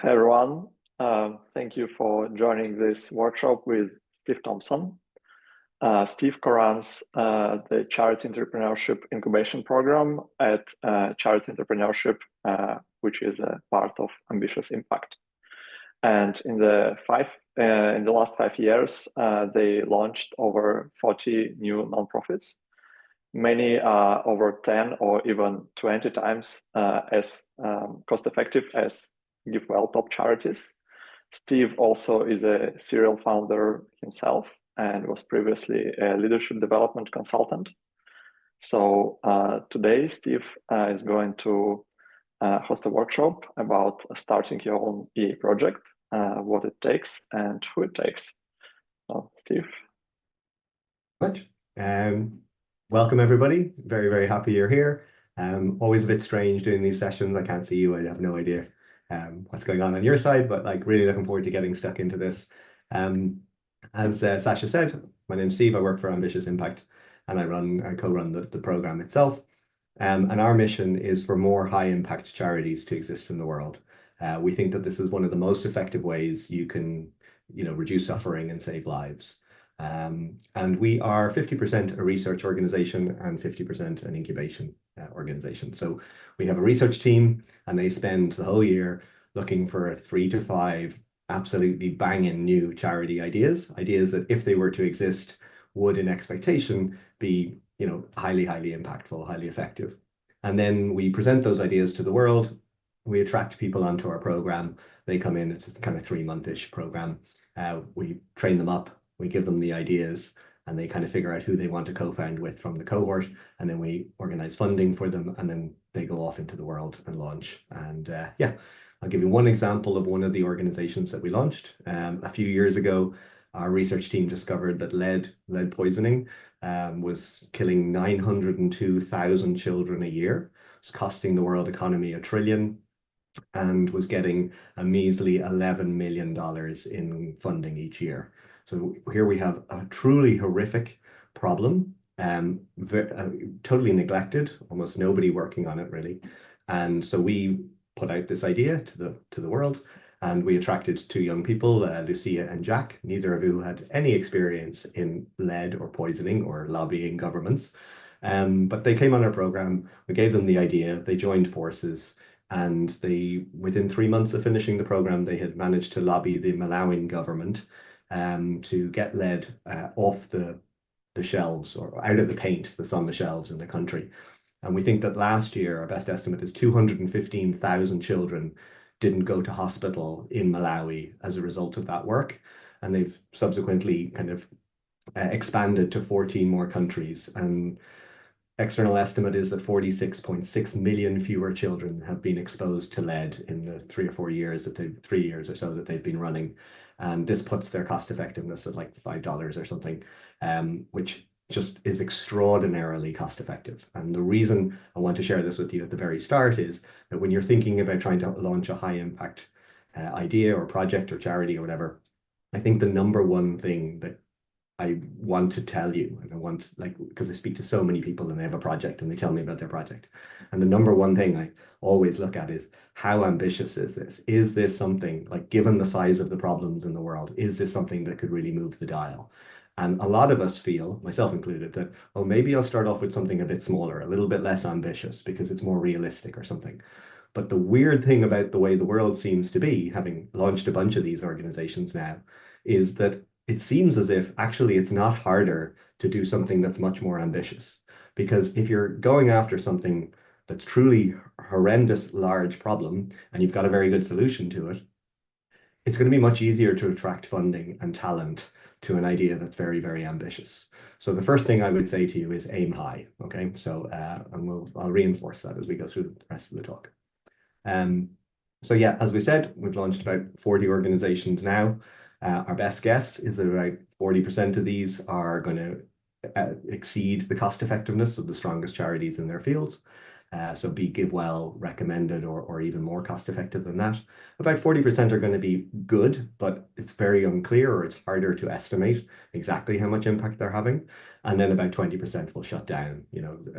Hi everyone, thank you for joining this workshop with Steve Thompson. Steve co-runs the Charity Entrepreneurship Incubation Program at Charity Entrepreneurship, which is a part of Ambitious Impact. And in the last 5 years, they launched over 40 new nonprofits. Many are over 10 or even 20 times as cost-effective as EAGxVirtual top charities. Steve also is a serial founder himself and was previously a leadership development consultant. So today, Steve is going to host a workshop about starting your own EA project, what it takes and who it takes. So, Steve. Much. Welcome everybody. Very, very happy you're here. Always a bit strange doing these sessions. I can't see you. I have no idea what's going on your side, but like really looking forward to getting stuck into this. As Sasha said, my name's Steve. I work for Ambitious Impact and I co-run the program itself. And our mission is for more high impact charities to exist in the world. We think that this is one of the most effective ways you can, reduce suffering and save lives. And we are 50% a research organization and 50% an incubation organization. So we have a research team and they spend the whole year looking for 3 to 5 absolutely banging new charity ideas that if they were to exist would in expectation be, highly, highly impactful, highly effective. And then we present those ideas to the world. We attract people onto our program. They come in, it's a kind of 3-month-ish program. We train them up. We give them the ideas and they kind of figure out who they want to co-found with from the cohort. And then we organize funding for them and then they go off into the world and launch. And I'll give you one example of one of the organizations that we launched. A few years ago, our research team discovered that lead poisoning was killing 902,000 children a year. It's costing the world economy $1 trillion and was getting a measly $11 million in funding each year. So here we have a truly horrific problem, totally neglected, almost nobody working on it really. And so we put out this idea to the world and we attracted 2 young people, Lucia and Jack, neither of who had any experience in lead or poisoning or lobbying governments. But they came on our program, we gave them the idea, they joined forces, and they, within 3 months of finishing the program, they had managed to lobby the Malawian government to get lead off the shelves or out of the paint that's on the shelves in the country. And we think that last year, our best estimate is 215,000 children didn't go to hospital in Malawi as a result of that work. And they've subsequently kind of expanded to 14 more countries. And external estimate is that 46.6 million fewer children have been exposed to lead in the 3 or 4 years 3 years or so that they've been running. And this puts their cost effectiveness at like $5 or something, which just is extraordinarily cost effective. And the reason I want to share this with you at the very start is that when you're thinking about trying to launch a high impact idea or project or charity or whatever, I think the number one thing that I want to tell you, and because I speak to so many people and they have a project and they tell me about their project. And the number one thing I always look at is how ambitious is this? Is this something, like given the size of the problems in the world, is this something that could really move the dial? And a lot of us feel, myself included, that, oh, maybe I'll start off with something a bit smaller, a little bit less ambitious because it's more realistic or something. But the weird thing about the way the world seems to be, having launched a bunch of these organizations now, is that it seems as if actually it's not harder to do something that's much more ambitious. Because if you're going after something that's truly horrendous, large problem, and you've got a very good solution to it, it's going to be much easier to attract funding and talent to an idea that's very, very ambitious. So the first thing I would say to you is aim high, okay? So I'll reinforce that as we go through the rest of the talk. So yeah, as we said, we've launched about 40 organizations now. Our best guess is that about 40% of these are going to exceed the cost effectiveness of the strongest charities in their fields. So be give well recommended or even more cost effective than that. About 40% are going to be good, but it's very unclear or it's harder to estimate exactly how much impact they're having. And then about 20% will shut down.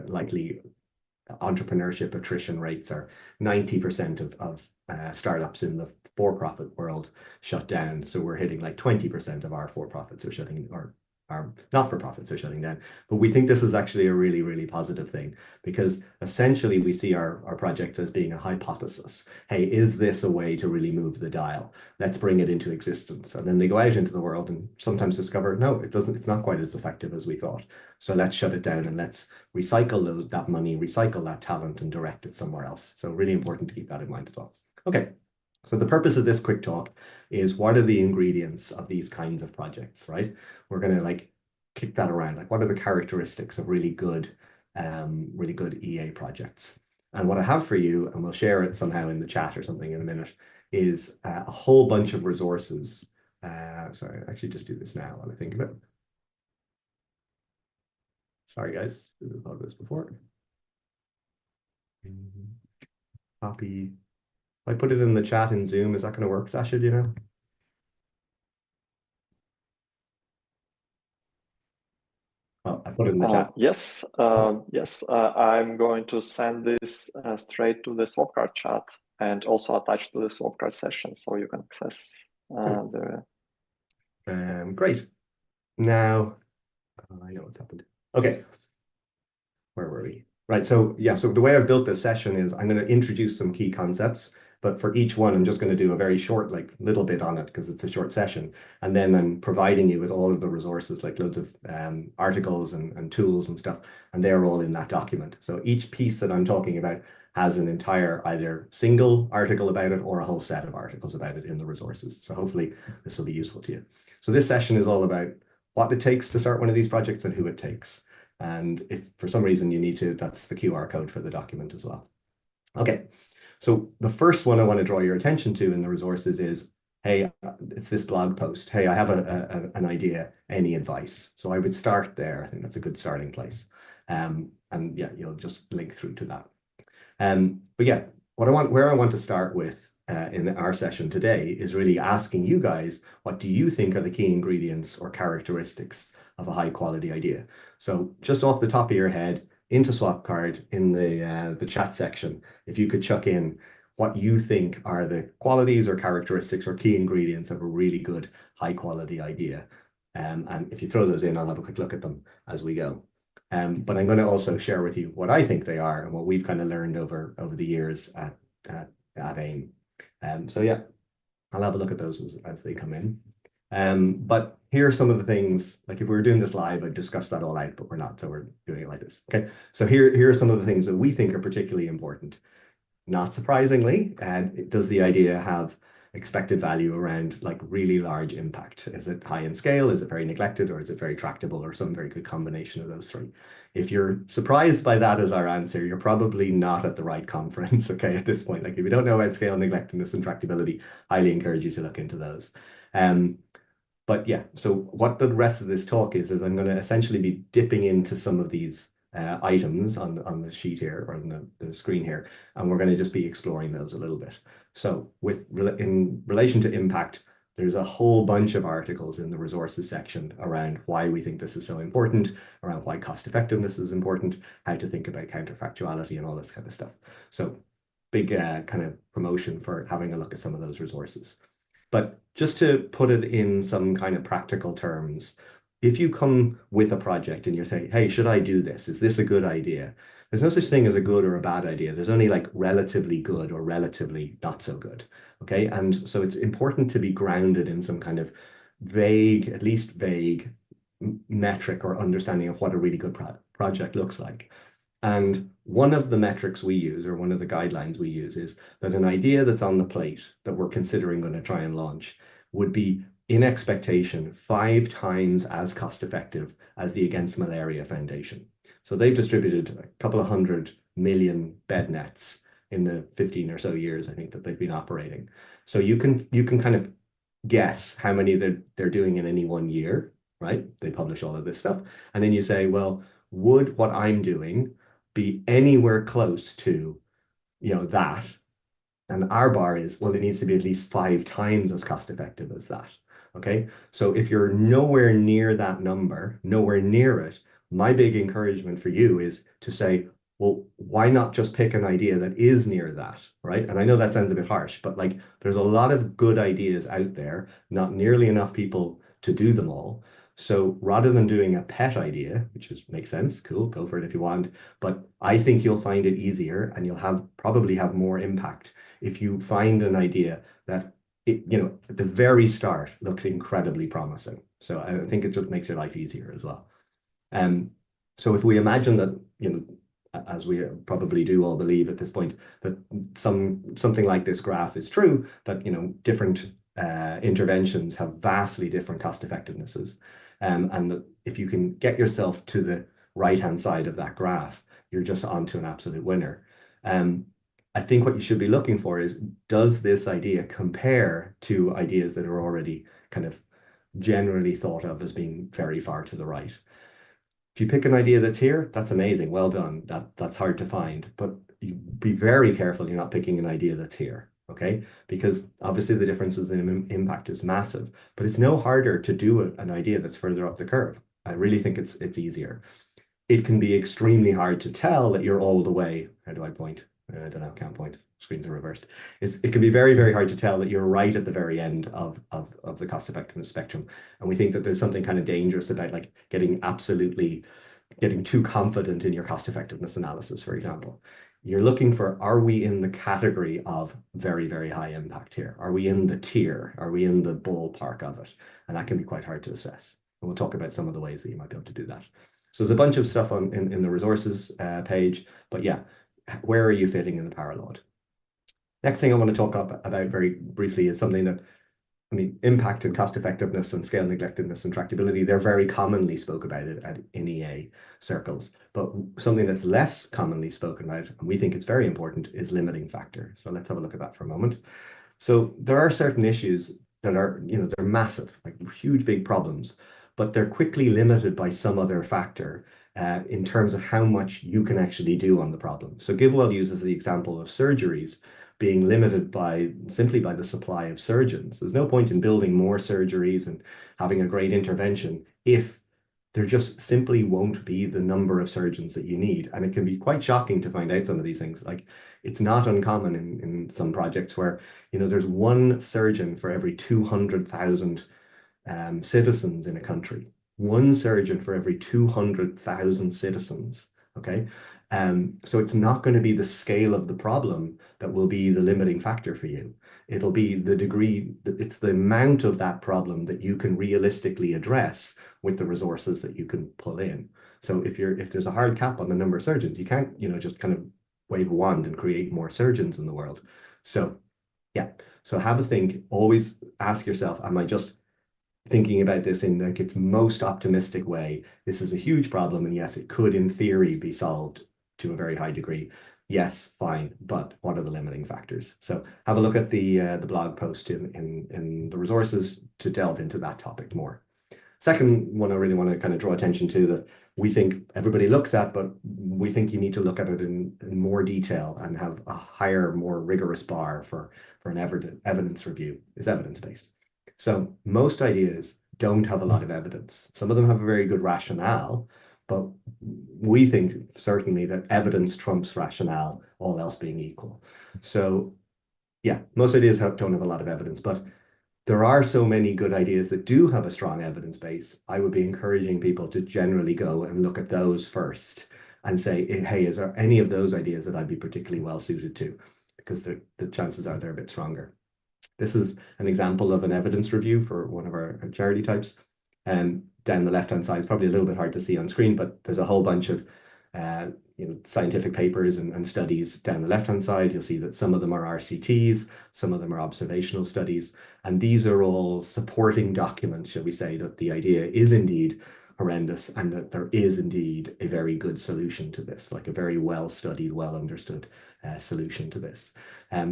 Likely entrepreneurship attrition rates are 90% of startups in the for-profit world shut down. So we're hitting like 20% of our for-profits are shutting, or our not-for-profits are shutting down. But we think this is actually a really, really positive thing, because essentially we see our projects as being a hypothesis. Hey, is this a way to really move the dial? Let's bring it into existence. And then they go out into the world and sometimes discover, no, it doesn't, it's not quite as effective as we thought. So let's shut it down and let's recycle that money, recycle that talent and direct it somewhere else. So really important to keep that in mind as well. Okay. So the purpose of this quick talk is, what are the ingredients of these kinds of projects, right? We're going to like kick that around. Like, what are the characteristics of really good EA projects? And what I have for you, and we'll share it somehow in the chat or something in a minute, is a whole bunch of resources. Sorry, I'll actually just do this now while I think of it. Sorry, guys, we've thought of this before. Copy. If I put it in the chat in Zoom, is that going to work, Sasha? Do you know? Oh, I put it in the chat. Yes, I'm going to send this straight to the Swapcard chat and also attach to the Swapcard session, so you can access the. Great. Now, I know what's happened. Okay, where were we? Right. So yeah. So the way I've built this session is I'm going to introduce some key concepts. But for each one, I'm just going to do a very short, like little bit on it because it's a short session. And then I'm providing you with all of the resources, like loads of articles and tools and stuff. And they're all in that document. So each piece that I'm talking about has an entire either single article about it or a whole set of articles about it in the resources. So hopefully this will be useful to you. So this session is all about what it takes to start one of these projects and who it takes. And if for some reason you need to, that's the QR code for the document as well. Okay. So the first one I want to draw your attention to in the resources is, hey, it's this blog post. Hey, I have an idea, any advice? So I would start there. I think that's a good starting place. And yeah, you'll just link through to that. But yeah, where I want to start with in our session today is really asking you guys, what do you think are the key ingredients or characteristics of a high quality idea? So just off the top of your head, into Swapcard in the chat section, if you could chuck in what you think are the qualities or characteristics or key ingredients of a really good high quality idea. And if you throw those in, I'll have a quick look at them as we go. But I'm going to also share with you what I think they are and what we've kind of learned over the years at AIM. So yeah, I'll have a look at those as they come in. But here are some of the things, like if we were doing this live, I'd discuss that all out, but we're not, so we're doing it like this. Okay, so here are some of the things that we think are particularly important. Not surprisingly, does the idea have expected value around like really large impact? Is it high in scale? Is it very neglected? Or is it very tractable, or some very good combination of those three? If you're surprised by that as our answer, you're probably not at the right conference, okay, at this point. Like if you don't know about scale, neglectedness, and tractability, highly encourage you to look into those. But yeah, so what the rest of this talk is I'm going to essentially be dipping into some of these items on the sheet here, or on the screen here, and we're going to just be exploring those a little bit. So in relation to impact, there's a whole bunch of articles in the resources section around why we think this is so important, around why cost effectiveness is important, how to think about counterfactuality and all this kind of stuff. So big kind of promotion for having a look at some of those resources. But just to put it in some kind of practical terms, if you come with a project and you're saying, hey, should I do this? Is this a good idea? There's no such thing as a good or a bad idea. There's only like relatively good or relatively not so good. Okay. And so it's important to be grounded in some kind of vague, at least vague metric or understanding of what a really good project looks like. And one of the metrics we use, or one of the guidelines we use, is that an idea that's on the plate that we're considering going to try and launch would be, in expectation, 5 times as cost effective as the Against Malaria Foundation. So they've distributed a couple of 100 million bed nets in the 15 or so years, I think, that they've been operating. So you can kind of guess how many they're doing in any one year, right? They publish all of this stuff. And then you say, well, would what I'm doing be anywhere close to, that? And our bar is, well, it needs to be at least 5 times as cost effective as that. Okay. So if you're nowhere near that number, nowhere near it, my big encouragement for you is to say, well, why not just pick an idea that is near that, right? And I know that sounds a bit harsh, but like there's a lot of good ideas out there, not nearly enough people to do them all. So rather than doing a pet idea, which makes sense, cool, go for it if you want, but I think you'll find it easier and you'll probably have more impact if you find an idea that at the very start looks incredibly promising. So I think it just makes your life easier as well. So if we imagine that, as we probably do all believe at this point, that something like this graph is true, that different interventions have vastly different cost effectivenesses, and that if you can get yourself to the right-hand side of that graph, you're just onto an absolute winner. I think what you should be looking for is, does this idea compare to ideas that are already kind of generally thought of as being very far to the right? If you pick an idea that's here, that's amazing. Well done. That's hard to find, but you be very careful you're not picking an idea that's here, okay? Because obviously the differences in impact is massive, but it's no harder to do an idea that's further up the curve. I really think it's easier. It can be extremely hard to tell that you're all the way. How do I point? I don't know, can't point. Screens are reversed. It can be very, very hard to tell that you're right at the very end of the cost effectiveness spectrum. And we think that there's something kind of dangerous about like getting too confident in your cost effectiveness analysis, for example. You're looking for, are we in the category of very, very high impact here? Are we in the tier? Are we in the ballpark of it? And that can be quite hard to assess. And we'll talk about some of the ways that you might be able to do that. So there's a bunch of stuff in the resources page, but yeah, where are you fitting in the paralog? Next thing I want to talk about very briefly is something that, impact and cost effectiveness and scale neglectedness and tractability, they're very commonly spoken about in EA circles. But something that's less commonly spoken about, and we think it's very important, is limiting factor. So let's have a look at that for a moment. So there are certain issues that are, they're massive, like huge, big problems, but they're quickly limited by some other factor in terms of how much you can actually do on the problem. So GiveWell uses the example of surgeries being limited simply by the supply of surgeons. There's no point in building more surgeries and having a great intervention if there just simply won't be the number of surgeons that you need. And it can be quite shocking to find out some of these things. Like, it's not uncommon in some projects where, there's one surgeon for every 200,000 citizens in a country. One surgeon for every 200,000 citizens, okay? So it's not going to be the scale of the problem that will be the limiting factor for you. It'll be the degree, it's the amount of that problem that you can realistically address with the resources that you can pull in. So if there's a hard cap on the number of surgeons, you can't, just kind of wave a wand and create more surgeons in the world. So yeah, so have a think, always ask yourself, am I just thinking about this in like its most optimistic way? This is a huge problem, and yes, it could in theory be solved to a very high degree. Yes, fine, but what are the limiting factors? So have a look at the blog post in the resources to delve into that topic more. Second one I really want to kind of draw attention to that we think everybody looks at, but we think you need to look at it in more detail and have a higher, more rigorous bar for an evidence review is evidence-based. So most ideas don't have a lot of evidence. Some of them have a very good rationale, but we think certainly that evidence trumps rationale, all else being equal. So yeah, most ideas don't have a lot of evidence, but there are so many good ideas that do have a strong evidence base. I would be encouraging people to generally go and look at those first and say, hey, is there any of those ideas that I'd be particularly well suited to? Because the chances are they're a bit stronger. This is an example of an evidence review for one of our charity types. And down the left-hand side, it's probably a little bit hard to see on screen, but there's a whole bunch of scientific papers and studies down the left-hand side. You'll see that some of them are RCTs, some of them are observational studies, and these are all supporting documents, shall we say, that the idea is indeed horrendous and that there is indeed a very good solution to this, like a very well-studied, well-understood solution to this.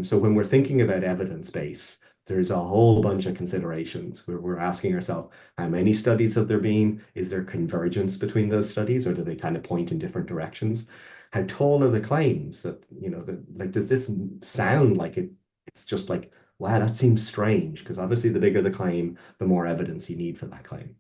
So when we're thinking about evidence base, there's a whole bunch of considerations where we're asking ourselves, how many studies have there been? Is there convergence between those studies, or do they kind of point in different directions? How tall are the claims? That, like, does this sound like it's just like, wow, that seems strange? Because obviously the bigger the claim, the more evidence you need for that claim.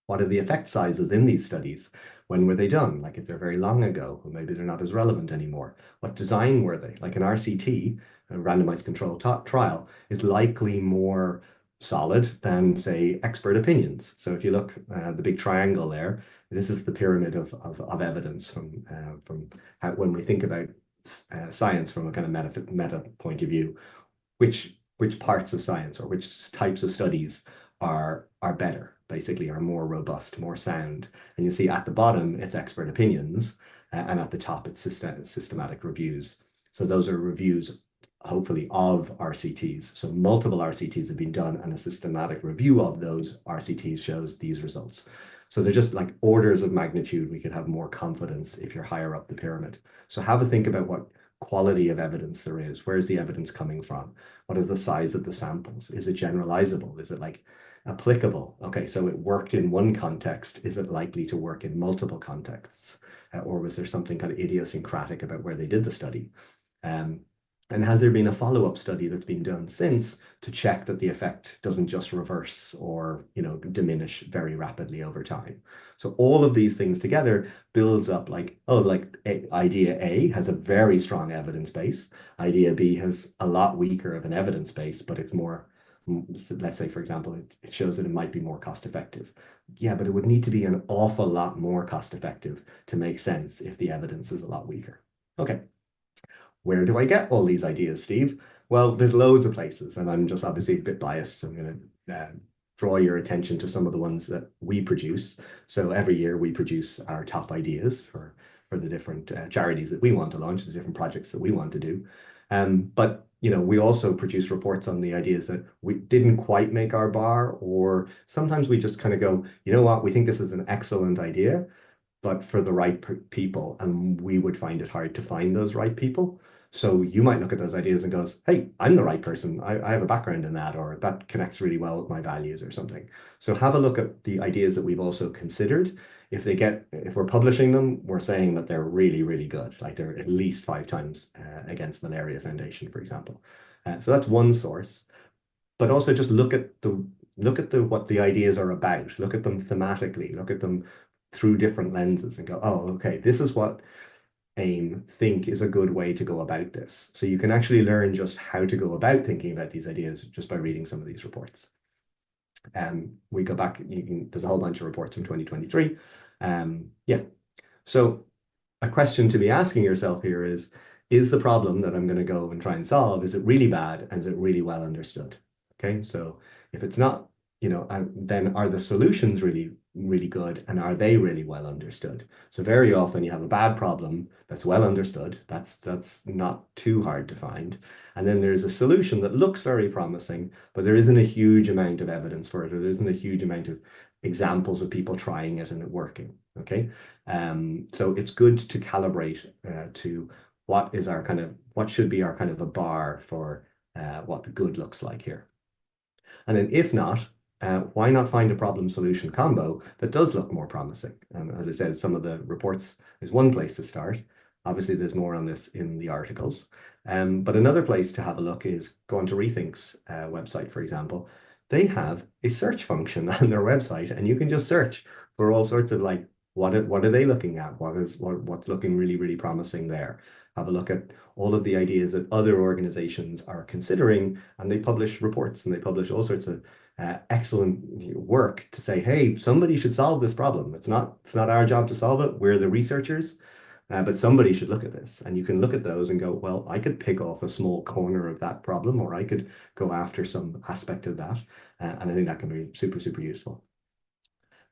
What are the effect sizes in these studies? When were they done? Like if they're very long ago, or maybe they're not as relevant anymore. What design were they? Like an RCT, a randomized controlled trial, is likely more solid than, say, expert opinions. So if you look the big triangle there, this is the pyramid of evidence from how, when we think about science from a kind of meta point of view, which parts of science or which types of studies are better, basically, are more robust, more sound. And you see at the bottom, it's expert opinions, and at the top, it's systematic reviews. So those are reviews, hopefully, of RCTs. So multiple RCTs have been done, and a systematic review of those RCTs shows these results. So they're just like orders of magnitude. We could have more confidence if you're higher up the pyramid. So have a think about what quality of evidence there is. Where's the evidence coming from? What is the size of the samples? Is it generalizable? Is it like applicable? Okay, so it worked in one context. Is it likely to work in multiple contexts? Or was there something kind of idiosyncratic about where they did the study? And has there been a follow-up study that's been done since to check that the effect doesn't just reverse or, you know, diminish very rapidly over time? So all of these things together builds up like, oh, like idea A has a very strong evidence base. Idea B has a lot weaker of an evidence base, but it's more, let's say, for example, it shows that it might be more cost effective. Yeah, but it would need to be an awful lot more cost effective to make sense if the evidence is a lot weaker. Okay. Where do I get all these ideas, Steve? Well, there's loads of places, and I'm just obviously a bit biased. I'm going to draw your attention to some of the ones that we produce. So every year we produce our top ideas for the different charities that we want to launch, the different projects that we want to do. But you know, we also produce reports on the ideas that we didn't quite make our bar, or sometimes we just kind of go, you know what, we think this is an excellent idea, but for the right people, and we would find it hard to find those right people. So you might look at those ideas and goes, hey, I'm the right person. I have a background in that, or that connects really well with my values or something. So have a look at the ideas that we've also considered. If we're publishing them, we're saying that they're really, really good. Like they're at least 5 times against Malaria Foundation, for example. So that's one source. But also just look at what the ideas are about. Look at them thematically. Look at them through different lenses and go, oh, okay, this is what AIM think is a good way to go about this. So you can actually learn just how to go about thinking about these ideas just by reading some of these reports. We go back, there's a whole bunch of reports from 2023. Yeah. So a question to be asking yourself here is the problem that I'm going to go and try and solve, is it really bad and is it really well understood? Okay, so if it's not, you know, then are the solutions really, really good, and are they really well understood? So very often you have a bad problem that's well understood, that's not too hard to find, and then there's a solution that looks very promising, but there isn't a huge amount of evidence for it, or there isn't a huge amount of examples of people trying it and it working. Okay, so it's good to calibrate to what should be our kind of a bar for what good looks like here. And then if not, why not find a problem solution combo that does look more promising? As I said, some of the reports is one place to start. Obviously, there's more on this in the articles. But another place to have a look is go onto Rethink's website, for example. They have a search function on their website, and you can just search for all sorts of like, what are they looking at? What's looking really, really promising there? Have a look at all of the ideas that other organizations are considering, and they publish reports and they publish all sorts of excellent work to say, hey, somebody should solve this problem. It's not our job to solve it. We're the researchers, but somebody should look at this. And you can look at those and go, well, I could pick off a small corner of that problem, or I could go after some aspect of that. And I think that can be super, super useful.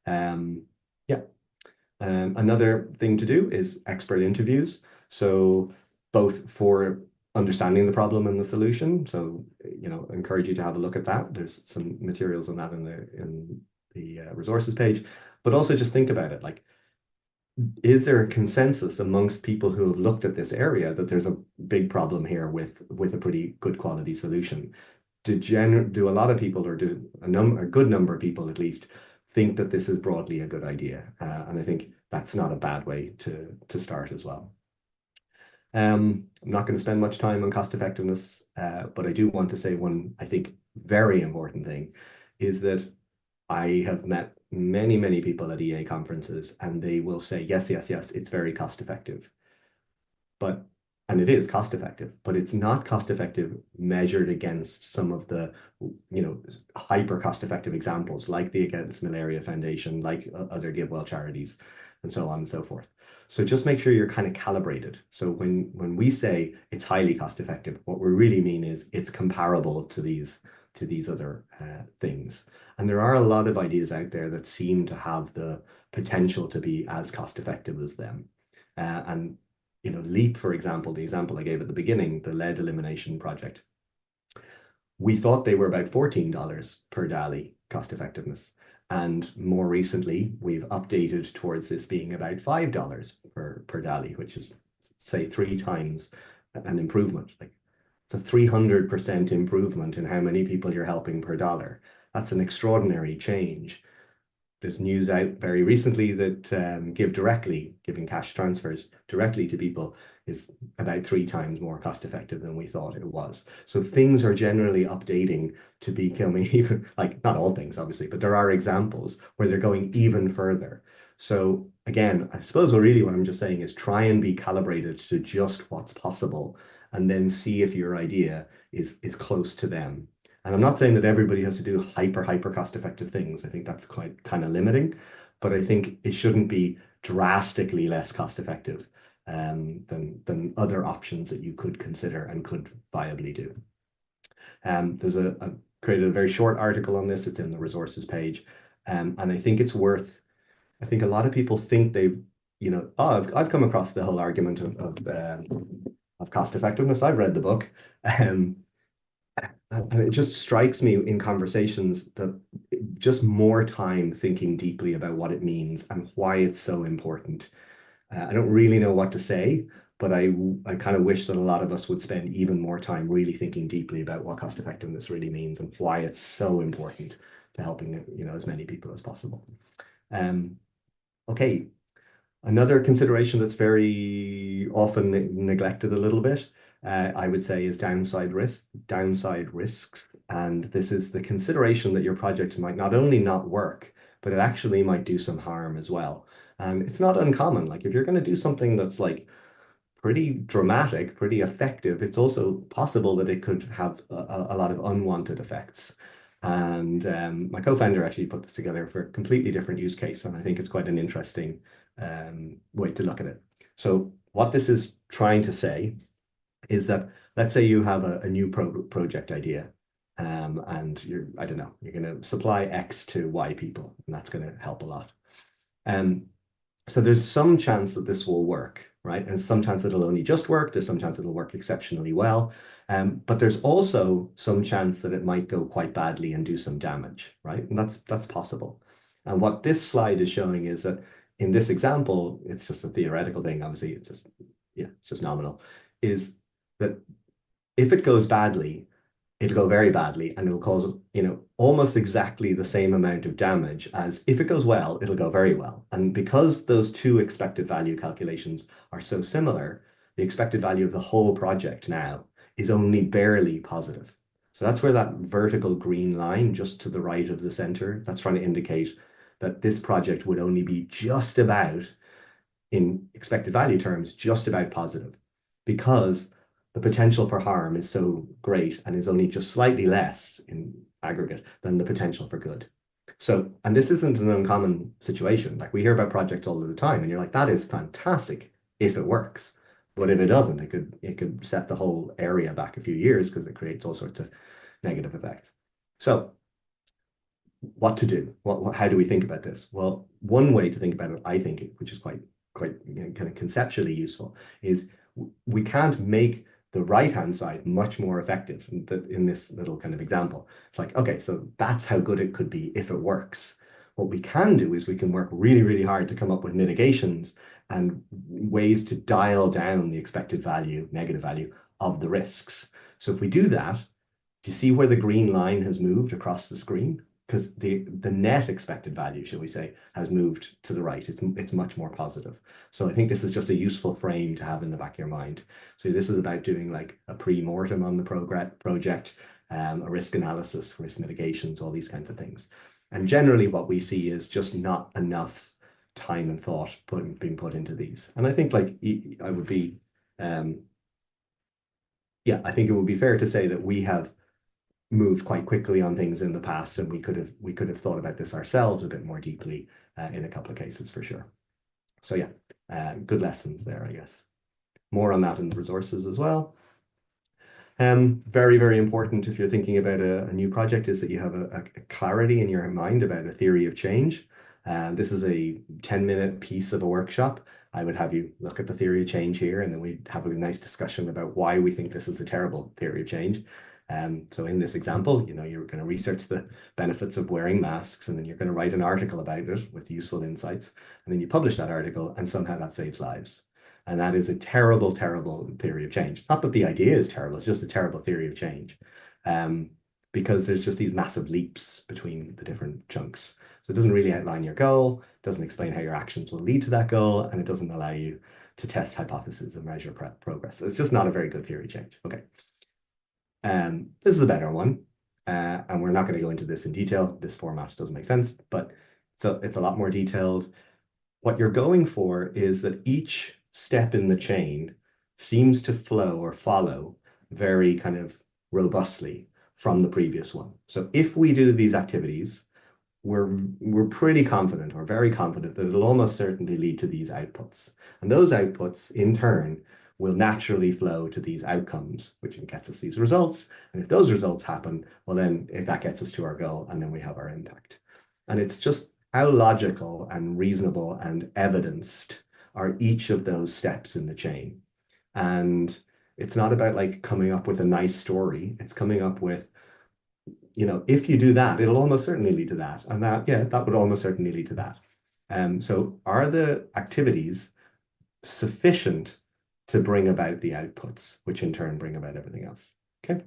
Yeah. Another thing to do is expert interviews. So both for understanding the problem and the solution. So, you know, I encourage you to have a look at that. There's some materials on that in the resources page, but also just think about it. Like, is there a consensus amongst people who have looked at this area that there's a big problem here with a pretty good quality solution? Do a lot of people, or do a good number of people at least, think that this is broadly a good idea? And I think that's not a bad way to start as well. I'm not going to spend much time on cost effectiveness, but I do want to say one, I think, very important thing is that I have met many, many people at EA conferences, and they will say, yes, yes, yes, it's very cost effective. But, and it is cost effective, but it's not cost effective measured against some of the, hyper cost effective examples like the Against Malaria Foundation, like other GiveWell charities, and so on and so forth. So just make sure you're kind of calibrated. So when we say it's highly cost effective, what we really mean is it's comparable to these other things. And there are a lot of ideas out there that seem to have the potential to be as cost effective as them. And LEAP, for example, the example I gave at the beginning, the lead elimination project, we thought they were about $14 per DALI cost effectiveness. And more recently, we've updated towards this being about $5 per DALI, which is, say, 3 times an improvement. Like, it's a 300% improvement in how many people you're helping per dollar. That's an extraordinary change. There's news out very recently that giving cash transfers directly to people is about 3 times more cost effective than we thought it was. So things are generally updating to becoming even, like, not all things obviously, but there are examples where they're going even further. So again, I suppose really what I'm just saying is try and be calibrated to just what's possible, and then see if your idea is close to them. And I'm not saying that everybody has to do hyper cost effective things. I think that's quite kind of limiting, but I think it shouldn't be drastically less cost effective than other options that you could consider and could viably do. There's created a very short article on this. It's in the resources page. And I think it's worth, I think a lot of people think they've, I've come across the whole argument of cost effectiveness. I've read the book. And it just strikes me in conversations that just more time thinking deeply about what it means and why it's so important. I don't really know what to say, but I kind of wish that a lot of us would spend even more time really thinking deeply about what cost effectiveness really means and why it's so important to helping as many people as possible. Okay, another consideration that's very often neglected a little bit, I would say, is downside risks. And this is the consideration that your project might not only not work, but it actually might do some harm as well. And it's not uncommon. Like, if you're going to do something that's like pretty dramatic, pretty effective, it's also possible that it could have a lot of unwanted effects. And my co-founder actually put this together for a completely different use case, and I think it's quite an interesting way to look at it. So what this is trying to say is that, let's say you have a new project idea, and you're going to supply X to Y people, and that's going to help a lot. So there's some chance that this will work, right? And sometimes it'll only just work. There's some chance it'll work exceptionally well. But there's also some chance that it might go quite badly and do some damage, right? And that's possible. And what this slide is showing is that in this example, it's just a theoretical thing. Obviously, it's just nominal, is that if it goes badly, it'll go very badly, and it'll cause, almost exactly the same amount of damage as if it goes well, it'll go very well. And because those two expected value calculations are so similar, the expected value of the whole project now is only barely positive. So that's where that vertical green line just to the right of the center, that's trying to indicate that this project would only be just about, in expected value terms, just about positive, because the potential for harm is so great and is only just slightly less in aggregate than the potential for good. So, and this isn't an uncommon situation. Like, we hear about projects all the time, and you're like, that is fantastic if it works. But if it doesn't, it could set the whole area back a few years because it creates all sorts of negative effects. So what to do? How do we think about this? Well, one way to think about it, I think, which is quite kind of conceptually useful, is we can't make the right-hand side much more effective in this little kind of example. It's like, okay, so that's how good it could be if it works. What we can do is we can work really, really hard to come up with mitigations and ways to dial down the expected value, negative value of the risks. So if we do that, do you see where the green line has moved across the screen? Because the net expected value, shall we say, has moved to the right. It's much more positive. So I think this is just a useful frame to have in the back of your mind. So this is about doing like a pre-mortem on the project, a risk analysis, risk mitigations, all these kinds of things. And generally what we see is just not enough time and thought being put into these. And I think like I would be, yeah, I think it would be fair to say that we have moved quite quickly on things in the past, and we could have thought about this ourselves a bit more deeply in a couple of cases for sure. So yeah, good lessons there, I guess. More on that in the resources as well. Very, very important if you're thinking about a new project is that you have a clarity in your mind about a theory of change. This is a 10-minute piece of a workshop. I would have you look at the theory of change here, and then we'd have a nice discussion about why we think this is a terrible theory of change. So in this example, you're going to research the benefits of wearing masks, and then you're going to write an article about it with useful insights, and then you publish that article, and somehow that saves lives. And that is a terrible, terrible theory of change. Not that the idea is terrible, it's just a terrible theory of change. Because there's just these massive leaps between the different chunks. So it doesn't really outline your goal, doesn't explain how your actions will lead to that goal, and it doesn't allow you to test hypotheses and measure progress. So it's just not a very good theory of change. Okay. This is a better one. And we're not going to go into this in detail. This format doesn't make sense, but it's a lot more detailed. What you're going for is that each step in the chain seems to flow or follow very kind of robustly from the previous one. So if we do these activities, we're pretty confident or very confident that it'll almost certainly lead to these outputs. And those outputs in turn will naturally flow to these outcomes, which gets us these results. And if those results happen, well, then that gets us to our goal, and then we have our impact. And it's just how logical and reasonable and evidenced are each of those steps in the chain. And it's not about like coming up with a nice story. It's coming up with, if you do that, it'll almost certainly lead to that. And that would almost certainly lead to that. So are the activities sufficient to bring about the outputs, which in turn bring about everything else? Okay.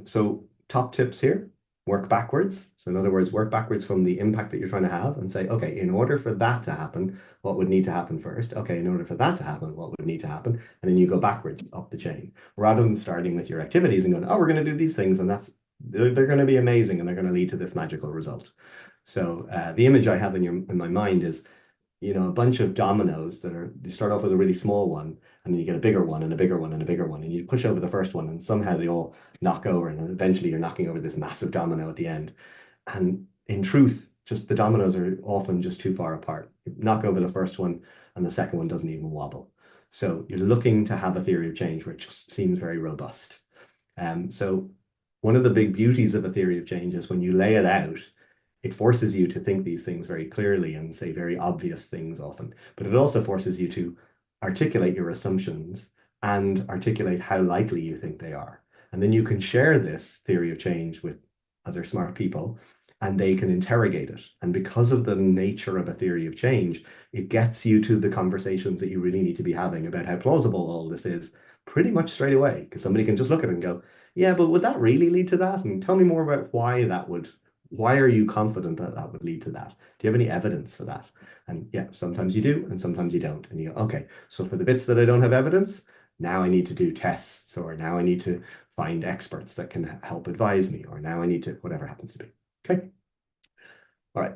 So top tips here. Work backwards. So in other words, work backwards from the impact that you're trying to have and say, okay, in order for that to happen, what would need to happen first? Okay, in order for that to happen, what would need to happen? And then you go backwards up the chain, rather than starting with your activities and going, oh, we're going to do these things, and they're going to be amazing, and they're going to lead to this magical result. So the image I have in my mind is, a bunch of dominoes you start off with a really small one, and then you get a bigger one and a bigger one and a bigger one, and you push over the first one, and somehow they all knock over, and then eventually you're knocking over this massive domino at the end. And in truth, just the dominoes are often just too far apart. You knock over the first one, and the second one doesn't even wobble. So you're looking to have a theory of change where it just seems very robust. So one of the big beauties of a theory of change is when you lay it out, it forces you to think these things very clearly and say very obvious things often, but it also forces you to articulate your assumptions and articulate how likely you think they are. And then you can share this theory of change with other smart people, and they can interrogate it. And because of the nature of a theory of change, it gets you to the conversations that you really need to be having about how plausible all this is pretty much straight away, because somebody can just look at it and go, yeah, but would that really lead to that? And tell me more about why are you confident that that would lead to that? Do you have any evidence for that? And yeah, sometimes you do, and sometimes you don't. And you go, okay, so for the bits that I don't have evidence, now I need to do tests, or now I need to find experts that can help advise me, or now I need to, whatever happens to be. Okay. All right.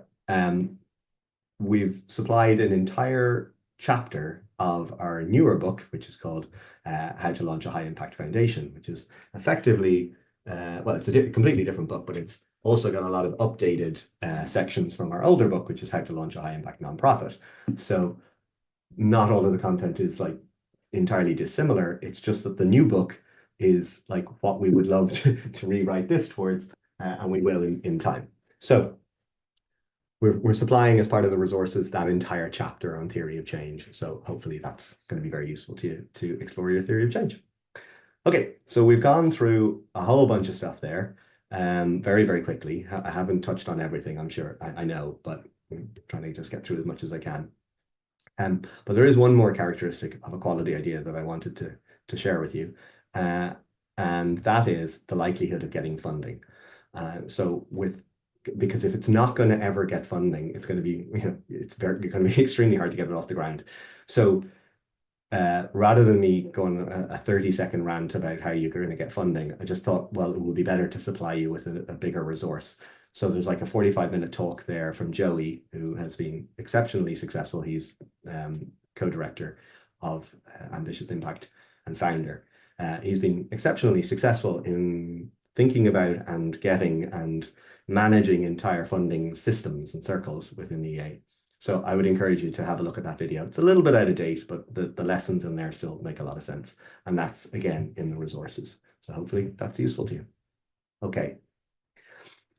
We've supplied an entire chapter of our newer book, which is called How to Launch a High Impact Foundation, which is effectively, it's a completely different book, but it's also got a lot of updated sections from our older book, which is How to Launch a High Impact Nonprofit. So not all of the content is like entirely dissimilar. It's just that the new book is like what we would love to rewrite this towards, and we will in time. So we're supplying as part of the resources that entire chapter on theory of change. So hopefully that's going to be very useful to you to explore your theory of change. Okay, so we've gone through a whole bunch of stuff there very, very quickly. I haven't touched on everything, I'm sure, I know, but I'm trying to just get through as much as I can. But there is one more characteristic of a quality idea that I wanted to share with you, and that is the likelihood of getting funding. Because if it's not going to ever get funding, it's going to be, it's going to be extremely hard to get it off the ground. So rather than me going a 30-second rant about how you're going to get funding, I just thought, well, it would be better to supply you with a bigger resource. So there's like a 45-minute talk there from Joey, who has been exceptionally successful. He's co-director of Ambitious Impact and founder. He's been exceptionally successful in thinking about and getting and managing entire funding systems and circles within the EA. So I would encourage you to have a look at that video. It's a little bit out of date, but the lessons in there still make a lot of sense. And that's, again, in the resources. So hopefully that's useful to you. Okay.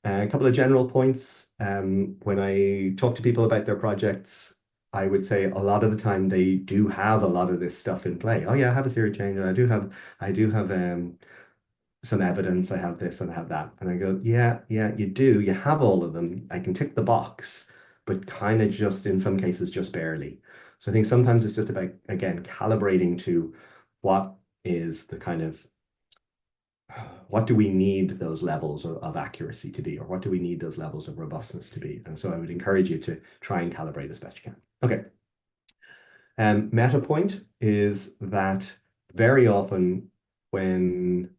A couple of general points. When I talk to people about their projects, I would say a lot of the time they do have a lot of this stuff in play. Oh yeah, I have a theory change. I do have some evidence. I have this and I have that. And I go, yeah, you do. You have all of them. I can tick the box, but kind of just in some cases, just barely. So I think sometimes it's just about, again, calibrating to what is the kind of, what do we need those levels of accuracy to be, or what do we need those levels of robustness to be? And so I would encourage you to try and calibrate as best you can. Okay. Meta point is that very often when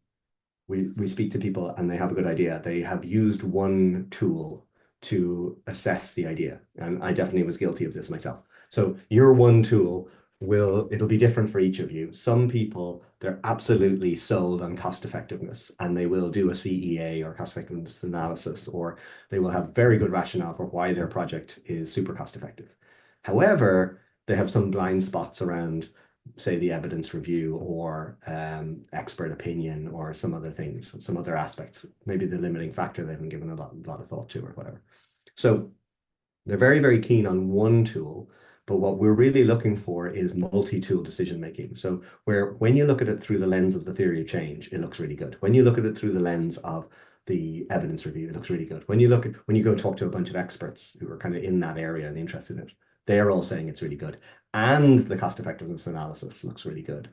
we speak to people and they have a good idea, they have used one tool to assess the idea. And I definitely was guilty of this myself. So your one tool it'll be different for each of you. Some people, they're absolutely sold on cost effectiveness, and they will do a CEA or cost effectiveness analysis, or they will have very good rationale for why their project is super cost effective. However, they have some blind spots around, say, the evidence review or expert opinion or some other things, some other aspects, maybe the limiting factor they haven't given a lot of thought to or whatever. So they're very, very keen on one tool, but what we're really looking for is multi-tool decision making. So when you look at it through the lens of the theory of change, it looks really good. When you look at it through the lens of the evidence review, it looks really good. When you go talk to a bunch of experts who are kind of in that area and interested in it, they're all saying it's really good. And the cost effectiveness analysis looks really good.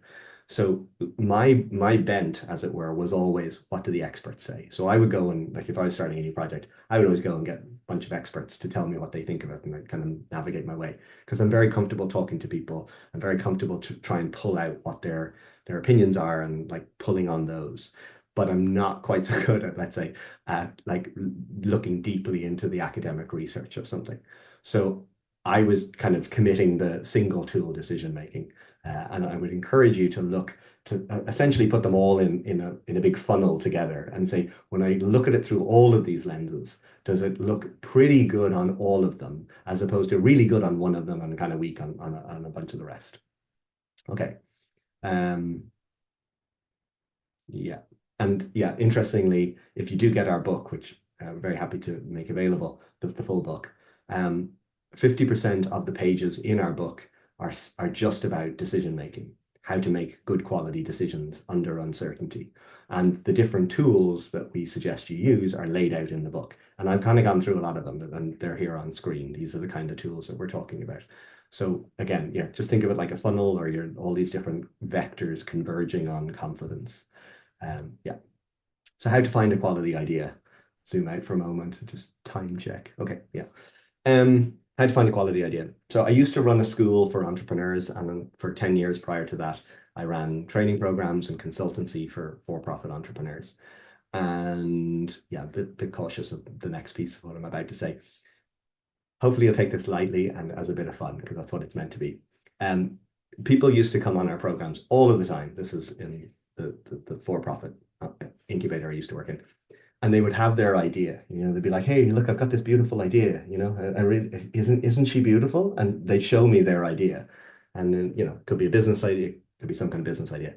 So my bent, as it were, was always, what do the experts say? So I would go and, like, if I was starting a new project, I would always go and get a bunch of experts to tell me what they think of it, and I kind of navigate my way, because I'm very comfortable talking to people. I'm very comfortable to try and pull out what their opinions are and like pulling on those. But I'm not quite so good at, let's say, like looking deeply into the academic research of something. So I was kind of committing the single tool decision making. And I would encourage you to look to essentially put them all in a big funnel together and say, when I look at it through all of these lenses, does it look pretty good on all of them, as opposed to really good on one of them and kind of weak on a bunch of the rest? Okay. Yeah. And yeah, interestingly, if you do get our book, which I'm very happy to make available, the full book, 50% of the pages in our book are just about decision making, how to make good quality decisions under uncertainty. And the different tools that we suggest you use are laid out in the book. And I've kind of gone through a lot of them, and they're here on screen. These are the kind of tools that we're talking about. So again, yeah, just think of it like a funnel, or all these different vectors converging on confidence. Yeah. So how to find a quality idea? Zoom out for a moment, just time check. Okay, yeah. How to find a quality idea. So I used to run a school for entrepreneurs, and for 10 years prior to that, I ran training programs and consultancy for-profit entrepreneurs. And yeah, a bit cautious of the next piece of what I'm about to say. Hopefully you'll take this lightly and as a bit of fun, because that's what it's meant to be. People used to come on our programs all of the time. This is in the for-profit incubator I used to work in. And they would have their idea, they'd be like, hey, look, I've got this beautiful idea, I really, isn't she beautiful? And they'd show me their idea. And then, it could be a business idea, it could be some kind of business idea.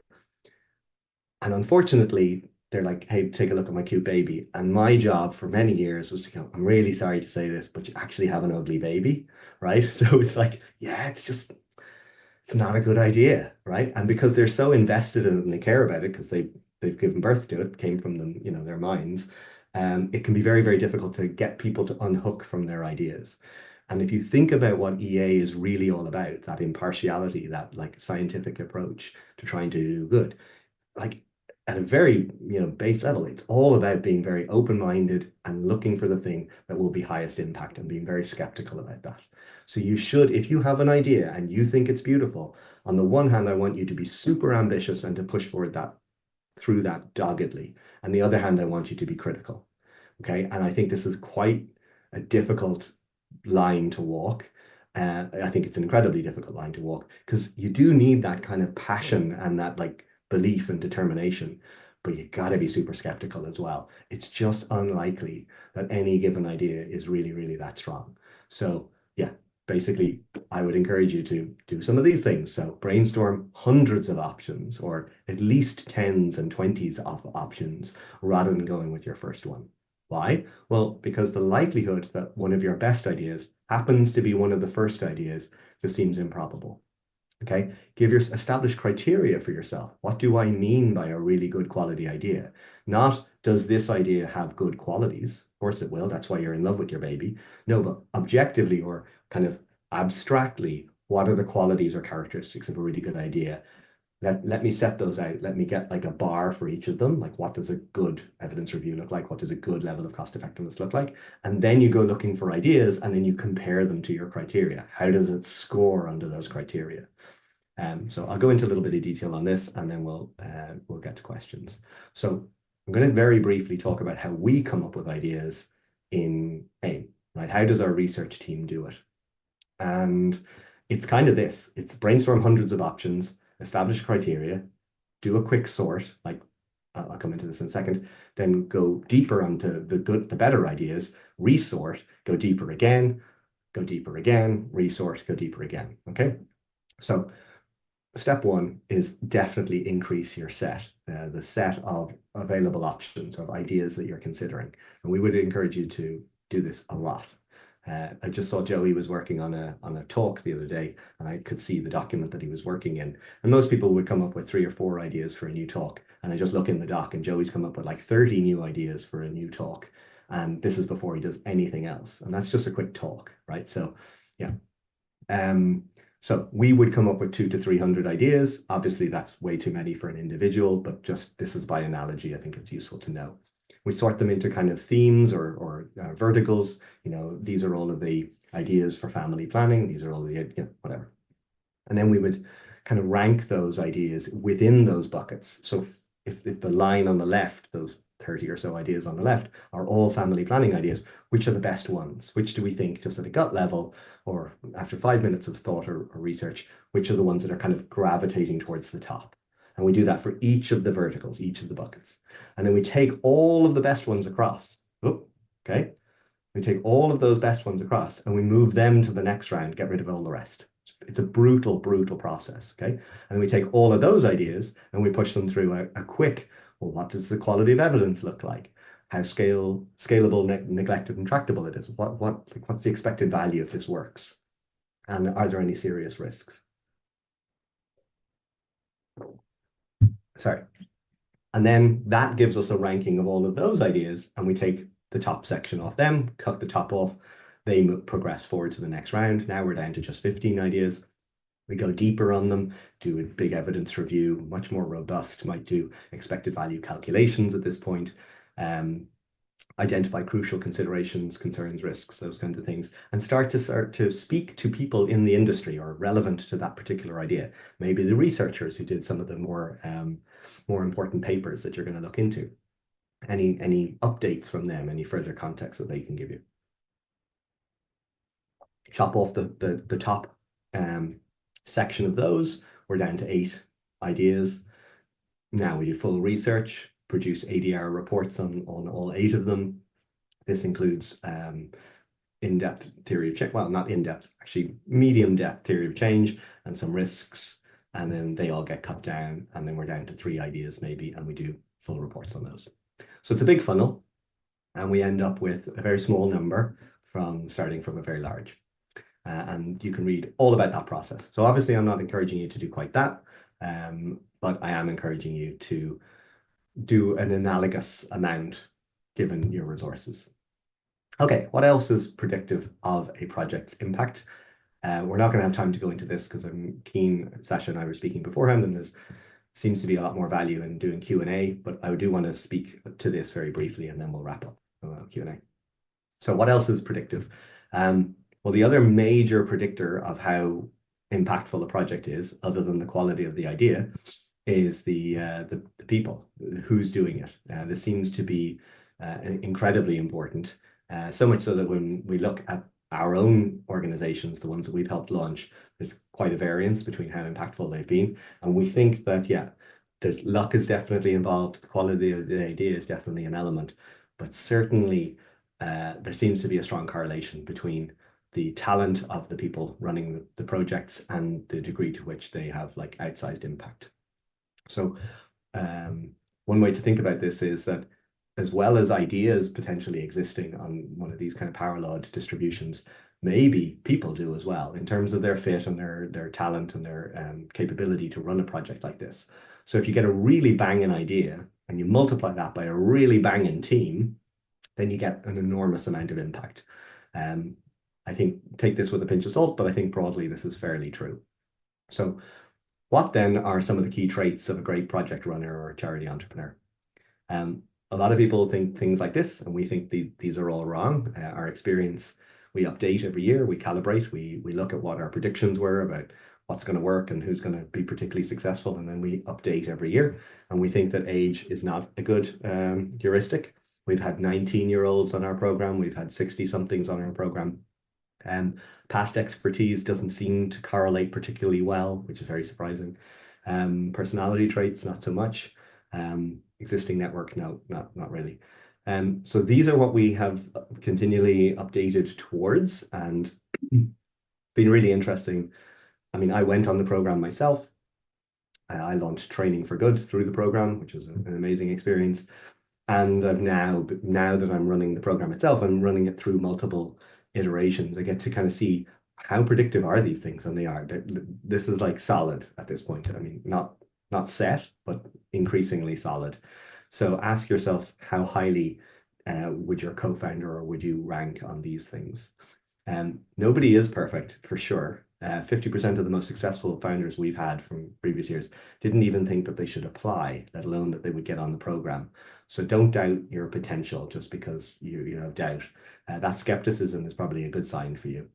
And unfortunately, they're like, hey, take a look at my cute baby. And my job for many years was to go, I'm really sorry to say this, but you actually have an ugly baby, right? So it's like, yeah, it's not a good idea, right? And because they're so invested in it and they care about it, because they've given birth to it, came from them, their minds, it can be very, very difficult to get people to unhook from their ideas. And if you think about what EA is really all about, that impartiality, that like scientific approach to trying to do good, like at a very, base level, it's all about being very open-minded and looking for the thing that will be highest impact and being very skeptical about that. So you should, if you have an idea and you think it's beautiful, on the one hand, I want you to be super ambitious and to push forward through that doggedly. On the other hand, I want you to be critical. Okay, and I think this is quite a difficult line to walk. I think it's an incredibly difficult line to walk because you do need that kind of passion and that like belief and determination, but you got to be super skeptical as well. It's just unlikely that any given idea is really, really that strong. So yeah, basically, I would encourage you to do some of these things. So brainstorm hundreds of options or at least tens and 20s of options rather than going with your first one. Why? Well, because the likelihood that one of your best ideas happens to be one of the first ideas just seems improbable. Okay, establish criteria for yourself. What do I mean by a really good quality idea? Not does this idea have good qualities? Of course it will. That's why you're in love with your baby. No, but objectively or kind of abstractly, what are the qualities or characteristics of a really good idea? Let me set those out. Let me get like a bar for each of them. Like what does a good evidence review look like? What does a good level of cost effectiveness look like? And then you go looking for ideas and then you compare them to your criteria. How does it score under those criteria? So I'll go into a little bit of detail on this and then we'll get to questions. So I'm going to very briefly talk about how we come up with ideas in AIM, right? How does our research team do it? And it's kind of this. It's brainstorm hundreds of options, establish criteria, do a quick sort, like I'll come into this in a second, then go deeper onto the better ideas, resort, go deeper again, resort, go deeper again, okay? So step one is definitely increase your set, the set of available options of ideas that you're considering. And we would encourage you to do this a lot. I just saw Joey was working on a talk the other day, and I could see the document that he was working in. And most people would come up with 3 or 4 ideas for a new talk. And I just look in the doc, and Joey's come up with like 30 new ideas for a new talk. And this is before he does anything else. And that's just a quick talk, right? So yeah. So we would come up with 200 to 300 ideas. Obviously, that's way too many for an individual, but just this is by analogy. I think it's useful to know. We sort them into kind of themes or verticals. You know, these are all of the ideas for family planning. These are all the, whatever. And then we would kind of rank those ideas within those buckets. So if the line on the left, those 30 or so ideas on the left are all family planning ideas, which are the best ones? Which do we think, just at a gut level, or after 5 minutes of thought or research, which are the ones that are kind of gravitating towards the top? And we do that for each of the verticals, each of the buckets. And then we take all of the best ones across. Oh, okay. We take all of those best ones across and we move them to the next round, get rid of all the rest. It's a brutal, brutal process, okay? And then we take all of those ideas and we push them through a quick, well, what does the quality of evidence look like? How scalable, neglected, and tractable it is? What's the expected value if this works? And are there any serious risks? Sorry. And then that gives us a ranking of all of those ideas, and we take the top section off them, cut the top off, they progress forward to the next round. Now we're down to just 15 ideas. We go deeper on them, do a big evidence review, much more robust, might do expected value calculations at this point, identify crucial considerations, concerns, risks, those kinds of things, and start to speak to people in the industry or relevant to that particular idea. Maybe the researchers who did some of the more important papers that you're going to look into. Any updates from them, any further context that they can give you. Chop off the top section of those. We're down to 8 ideas. Now we do full research, produce ADR reports on all 8 of them. This includes in-depth theory of change, well, not in-depth, actually medium-depth theory of change and some risks, and then they all get cut down, and then we're down to 3 ideas maybe, and we do full reports on those. So it's a big funnel, and we end up with a very small number starting from a very large. And you can read all about that process. So obviously I'm not encouraging you to do quite that, but I am encouraging you to do an analogous amount given your resources. Okay, what else is predictive of a project's impact? We're not going to have time to go into this because I'm keen, Sasha and I were speaking beforehand, and there seems to be a lot more value in doing Q&A, but I do want to speak to this very briefly and then we'll wrap up Q&A. So what else is predictive? Well, the other major predictor of how impactful a project is, other than the quality of the idea, is the people, who's doing it. This seems to be incredibly important. So much so that when we look at our own organizations, the ones that we've helped launch, there's quite a variance between how impactful they've been. And we think that, yeah, there's luck is definitely involved. The quality of the idea is definitely an element, but certainly there seems to be a strong correlation between the talent of the people running the projects and the degree to which they have like outsized impact. So one way to think about this is that as well as ideas potentially existing on one of these kind of power law distributions, maybe people do as well in terms of their fit and their talent and their capability to run a project like this. So if you get a really banging idea and you multiply that by a really banging team, then you get an enormous amount of impact. I think take this with a pinch of salt, but I think broadly this is fairly true. So what then are some of the key traits of a great project runner or a charity entrepreneur? A lot of people think things like this, and we think these are all wrong. Our experience, we update every year, we calibrate, we look at what our predictions were about what's going to work and who's going to be particularly successful, and then we update every year. And we think that age is not a good heuristic. We've had 19-year-olds on our program, we've had 60-somethings on our program. Past expertise doesn't seem to correlate particularly well, which is very surprising. Personality traits, not so much. Existing network, no, not really. So these are what we have continually updated towards, and been really interesting. I mean, I went on the program myself. I launched Training for Good through the program, which was an amazing experience. And I've now that I'm running the program itself, I'm running it through multiple iterations. I get to kind of see how predictive are these things, and they are. This is like solid at this point. I mean, not set, but increasingly solid. So ask yourself, how highly would your co-founder or would you rank on these things? Nobody is perfect, for sure. 50% of the most successful founders we've had from previous years didn't even think that they should apply, let alone that they would get on the program. So don't doubt your potential just because you have doubt. That skepticism is probably a good sign for you.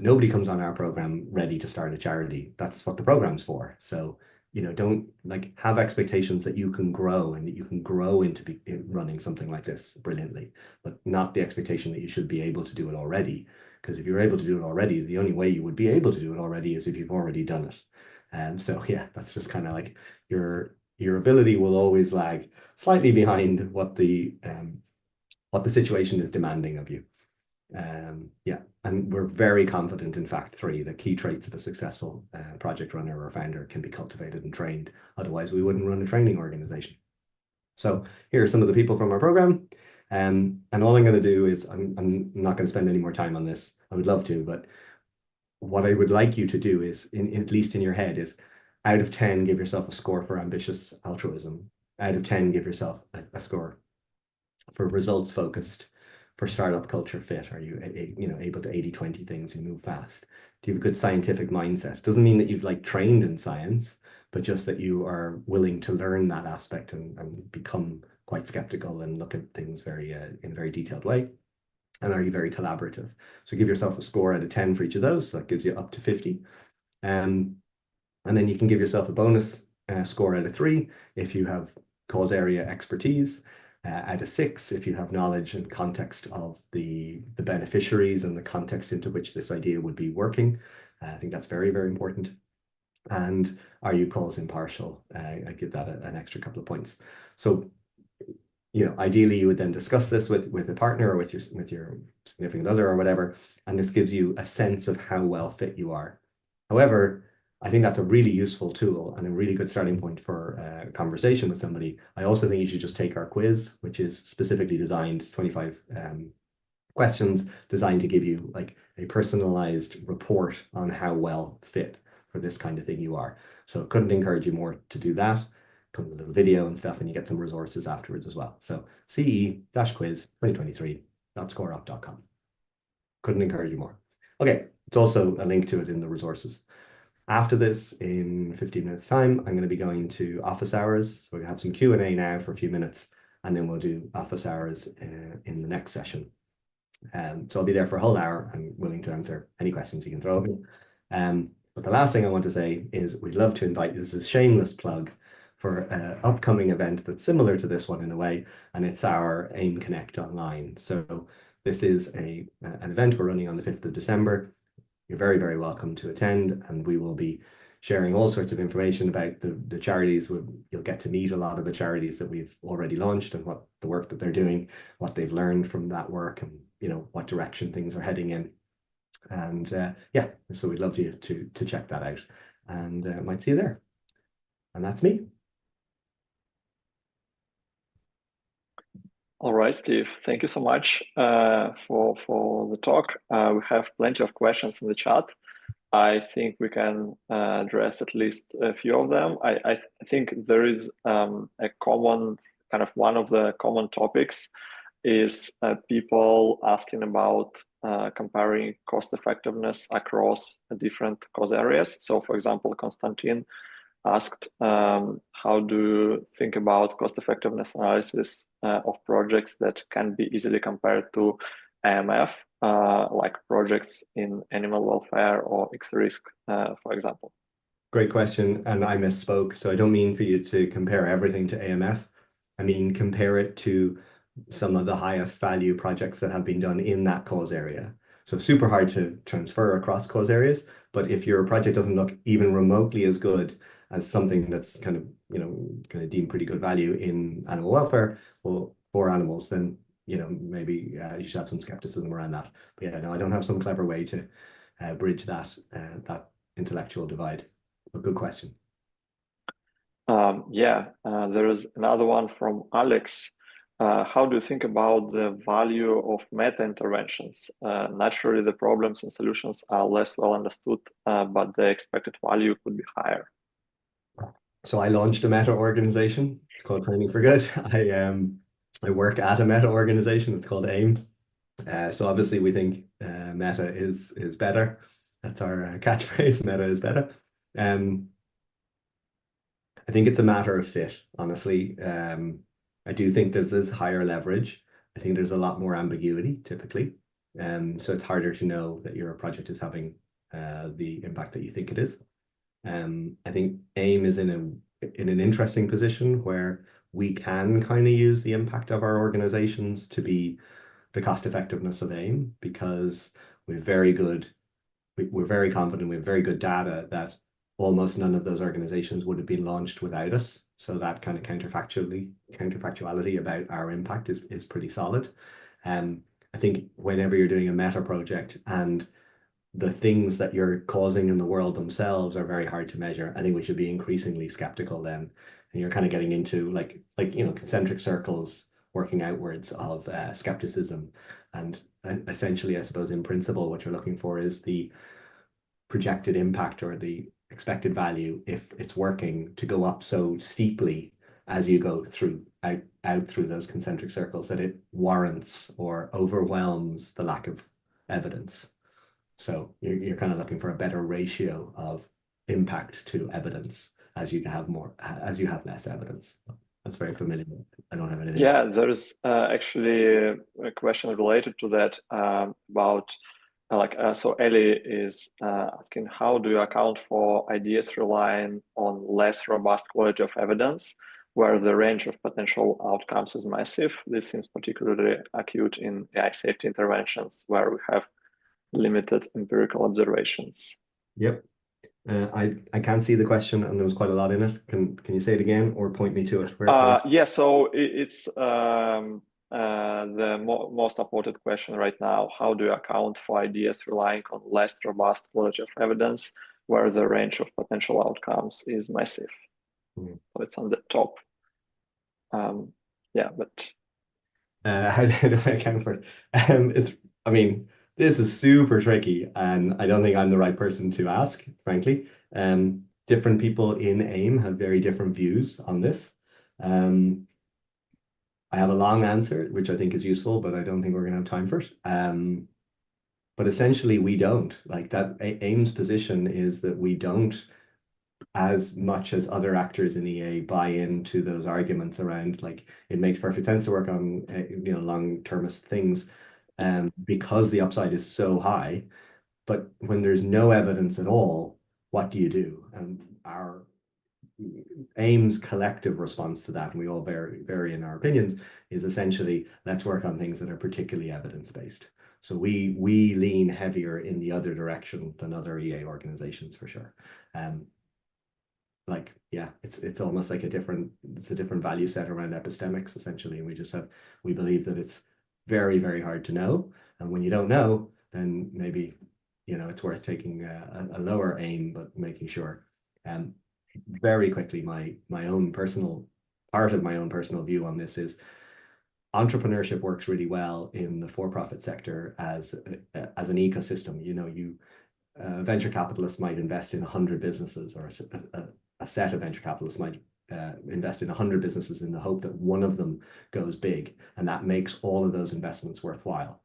Nobody comes on our program ready to start a charity. That's what the program's for. So, you know, don't like have expectations that you can grow and that you can grow into running something like this brilliantly, but not the expectation that you should be able to do it already. Because if you're able to do it already, the only way you would be able to do it already is if you've already done it. And so, yeah, that's just kind of like your ability will always lag slightly behind what the situation is demanding of you. Yeah, and we're very confident in fact 3, the key traits of a successful project runner or founder can be cultivated and trained. Otherwise, we wouldn't run a training organization. So here are some of the people from our program. And all I'm going to do is, I'm not going to spend any more time on this. I would love to, but what I would like you to do is, at least in your head, is out of 10, give yourself a score for ambitious altruism. Out of 10, give yourself a score for results focused, for startup culture fit. Are you able to 80-20 things and move fast? Do you have a good scientific mindset? Doesn't mean that you've like trained in science, but just that you are willing to learn that aspect and become quite skeptical and look at things in a very detailed way. And are you very collaborative? So give yourself a score out of 10 for each of those. So that gives you up to 50. And then you can give yourself a bonus score out of 3 if you have cause area expertise, out of 6 if you have knowledge and context of the beneficiaries and the context into which this idea would be working. I think that's very, very important. And are you cause impartial? I give that an extra couple of points. So, you know, ideally you would then discuss this with a partner or with your significant other or whatever, and this gives you a sense of how well fit you are. However, I think that's a really useful tool and a really good starting point for a conversation with somebody. I also think you should just take our quiz, which is specifically designed, 25 questions designed to give you like a personalized report on how well fit for this kind of thing you are. So couldn't encourage you more to do that. Come with a little video and stuff, and you get some resources afterwards as well. So ce-quiz2023.scoreup.com. Couldn't encourage you more. Okay, it's also a link to it in the resources. After this, in 15 minutes time, I'm going to be going to office hours. So we have some Q&A now for a few minutes, and then we'll do office hours in the next session. So I'll be there for a whole hour. I'm willing to answer any questions you can throw at me. But the last thing I want to say is we'd love to invite, this is a shameless plug for an upcoming event that's similar to this one in a way, and it's our AIM Connect Online. So this is an event we're running on the 5th of December. You're very, very welcome to attend, and we will be sharing all sorts of information about the charities. You'll get to meet a lot of the charities that we've already launched and what the work that they're doing, what they've learned from that work, and what direction things are heading in. And yeah, so we'd love you to check that out, and might see you there. And that's me. All right, Steve, thank you so much for the talk. We have plenty of questions in the chat. I think we can address at least a few of them. I think there is a common, kind of one of the common topics is people asking about comparing cost effectiveness across different cause areas. So for example, Konstantin asked, how do you think about cost effectiveness analysis of projects that can be easily compared to AMF, like projects in animal welfare or X-risk, for example? Great question, and I misspoke. So I don't mean for you to compare everything to AMF. I mean compare it to some of the highest value projects that have been done in that cause area. So super hard to transfer across cause areas, but if your project doesn't look even remotely as good as something that's kind of deemed pretty good value in animal welfare, well, for animals, then maybe you should have some skepticism around that. But yeah, no, I don't have some clever way to bridge that intellectual divide. But good question. There is another one from Alex. How do you think about the value of meta interventions? Naturally, the problems and solutions are less well understood, but the expected value could be higher. So I launched a meta organization. It's called Training for Good. I work at a meta organization. It's called AIM. So obviously we think meta is better. That's our catchphrase. Meta is better. I think it's a matter of fit, honestly. I do think there's this higher leverage. I think there's a lot more ambiguity typically. So it's harder to know that your project is having the impact that you think it is. I think AIM is in an interesting position where we can kind of use the impact of our organizations to be the cost effectiveness of AIM, because we're very confident, we have very good data that almost none of those organizations would have been launched without us. So that kind of counterfactuality about our impact is pretty solid. I think whenever you're doing a meta project and the things that you're causing in the world themselves are very hard to measure, I think we should be increasingly skeptical then. And you're kind of getting into like concentric circles working outwards of skepticism. And essentially, I suppose in principle, what you're looking for is the projected impact or the expected value, if it's working, to go up so steeply as you go out through those concentric circles that it warrants or overwhelms the lack of evidence. So you're kind of looking for a better ratio of impact to evidence as you have less evidence. That's very familiar. I don't have anything. Yeah, there's actually a question related to that about so Ellie is asking, how do you account for ideas relying on less robust quality of evidence where the range of potential outcomes is massive? This seems particularly acute in AI safety interventions where we have limited empirical observations. Yep. I can see the question, and there was quite a lot in it. Can you say it again or point me to it? Yeah, so it's the most important question right now. How do you account for ideas relying on less robust quality of evidence where the range of potential outcomes is massive? So it's on the top. But how do I account for it? This is super tricky, and I don't think I'm the right person to ask, frankly. Different people in AIM have very different views on this. I have a long answer, which I think is useful, but I don't think we're going to have time for it. But essentially, we don't. Like that, AIM's position is that we don't, as much as other actors in EA, buy into those arguments around like it makes perfect sense to work on long-termist things. Because the upside is so high, but when there's no evidence at all, what do you do? And AIM's collective response to that, and we all vary in our opinions, is essentially, let's work on things that are particularly evidence-based. So we lean heavier in the other direction than other EA organizations for sure. Like, yeah, it's almost like a different value set around epistemics essentially, and we believe that it's very, very hard to know, and when you don't know, then maybe it's worth taking a lower aim, but making sure. Very quickly, my own personal view on this is entrepreneurship works really well in the for-profit sector as an ecosystem. Venture capitalists might invest in 100 businesses, or a set of venture capitalists might invest in 100 businesses in the hope that one of them goes big, and that makes all of those investments worthwhile.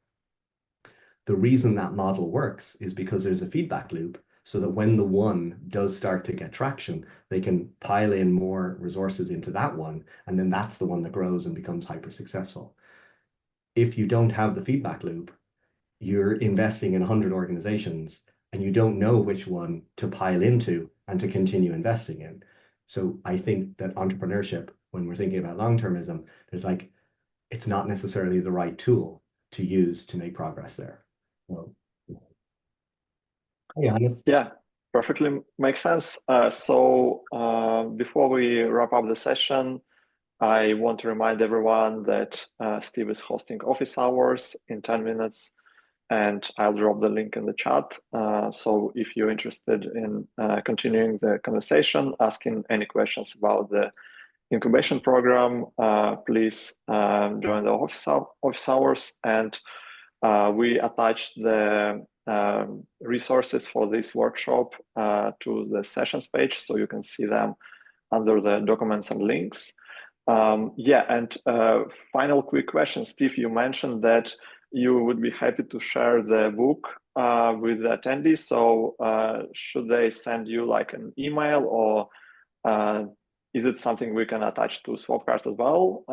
The reason that model works is because there's a feedback loop, so that when the one does start to get traction, they can pile in more resources into that one, and then that's the one that grows and becomes hyper successful. If you don't have the feedback loop, you're investing in 100 organizations and you don't know which one to pile into and to continue investing in. So I think that entrepreneurship, when we're thinking about long-termism, it's not necessarily the right tool to use to make progress there. Well, yeah, perfectly makes sense. So before we wrap up the session, I want to remind everyone that Steve is hosting office hours in 10 minutes, and I'll drop the link in the chat. So if you're interested in continuing the conversation, asking any questions about the incubation program, please join the office hours, and we attached the resources for this workshop to the sessions page, so you can see them under the documents and links. And final quick question, Steve, you mentioned that you would be happy to share the book with the attendees. So should they send you like an email, or is it something we can attach to Swapcard as well?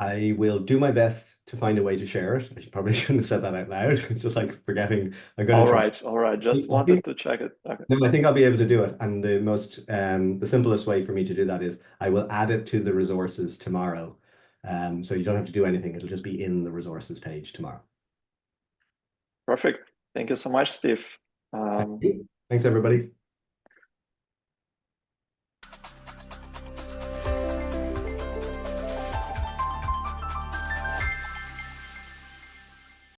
I will do my best to find a way to share it. I probably shouldn't have said that out loud. It's just like forgetting. I'm going to try. All right. Just wanted to check it. Okay. No, I think I'll be able to do it. And the simplest way for me to do that is I will add it to the resources tomorrow. So you don't have to do anything. It'll just be in the resources page tomorrow. Perfect. Thank you so much, Steve. Thanks, everybody.